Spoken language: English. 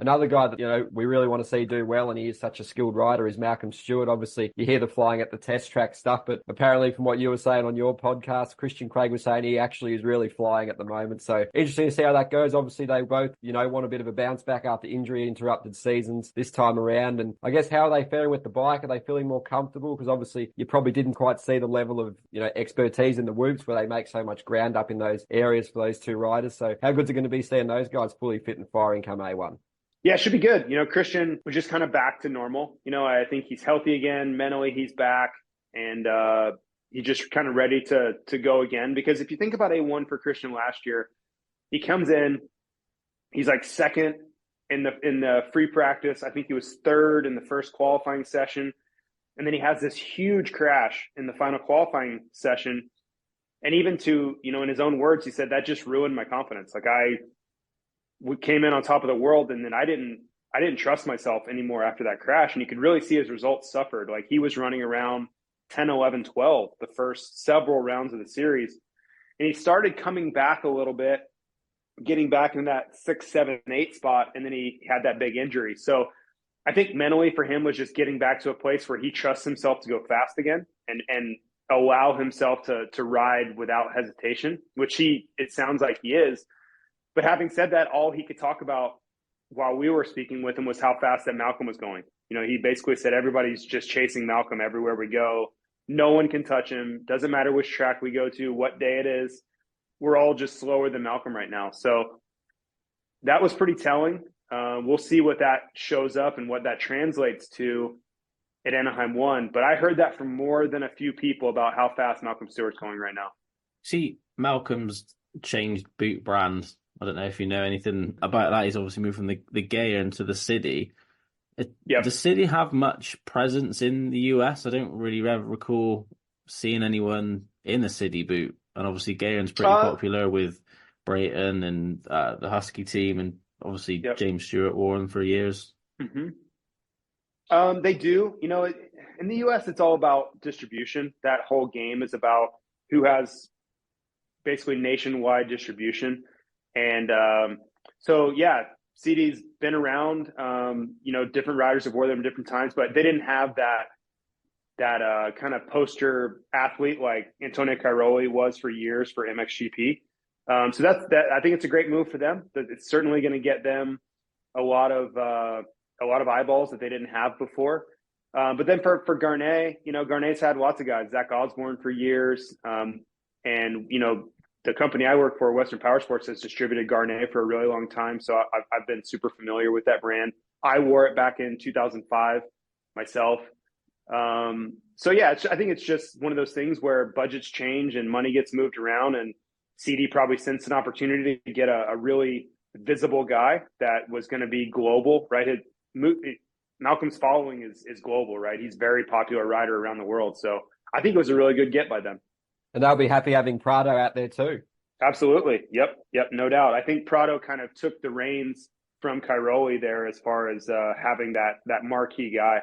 Another guy that, we really want to see do well, and he is such a skilled rider, is Malcolm Stewart. Obviously, you hear the flying at the test track stuff, but apparently from what you were saying on your podcast, Christian Craig was saying he actually is really flying at the moment. So interesting to see how that goes. Obviously, they both, want a bit of a bounce back after injury interrupted seasons this time around. And I guess, how are they faring with the bike? Are they feeling more comfortable? Because obviously you probably didn't quite see the level of, expertise in the whoops where they make so much ground up in those areas for those two riders. So how good's it going to be seeing those guys fully fit and firing come A1? Yeah, it should be good. Christian was just kind of back to normal. I think he's healthy again. Mentally, he's back, and he's just kind of ready to go again. Because if you think about A1 for Christian last year, he comes in, he's like second in the free practice. I think he was third in the first qualifying session, and then he has this huge crash in the final qualifying session. And even to, in his own words, he said that just ruined my confidence. Like we came in on top of the world, and then I didn't trust myself anymore after that crash. And you could really see his results suffered. Like he was running around 10, 11, 12 the first several rounds of the series. And he started coming back a little bit, getting back in that 6, 7, 8 spot. And then he had that big injury. So I think mentally for him was just getting back to a place where he trusts himself to go fast again and allow himself to ride without hesitation, which it sounds like he is. But having said that, all he could talk about while we were speaking with him was how fast that Malcolm was going. He basically said everybody's just chasing Malcolm everywhere we go. No one can touch him. Doesn't matter which track we go to, what day it is. We're all just slower than Malcolm right now. So that was pretty telling. We'll see what that shows up and what that translates to at Anaheim 1. But I heard that from more than a few people about how fast Malcolm Stewart's going right now. See, Malcolm's changed boot brand. I don't know if you know anything about that. He's obviously moved from the Gaia into the Sidi. Yep. Does Sidi have much presence in the US? I don't really ever recall seeing anyone in a Sidi boot. And obviously Gaian's pretty popular with Brayton and the Husky team, and obviously James Stewart wore them for years. They do. In the US, it's all about distribution. That whole game is about who has basically nationwide distribution. And Sidi's been around. Different riders have worn them different times, but they didn't have that kind of poster athlete like Antonio Cairoli was for years for MXGP. So that's that. I think it's a great move for them. It's certainly going to get them a lot of eyeballs that they didn't have before. But then for Garnet, Garnet's had lots of guys. Zach Osborne for years, and the company I work for, Western Power Sports, has distributed Garnet for a really long time. So I've been super familiar with that brand. I wore it back in 2005 myself. I think it's just one of those things where budgets change and money gets moved around, and Sidi probably sensed an opportunity to get a really visible guy that was going to be global, right? Malcolm's following is global, right? He's a very popular rider around the world. So I think it was a really good get by them. And they'll be happy having Prado out there too. Absolutely. Yep, no doubt. I think Prado kind of took the reins from Cairoli there as far as having that marquee guy.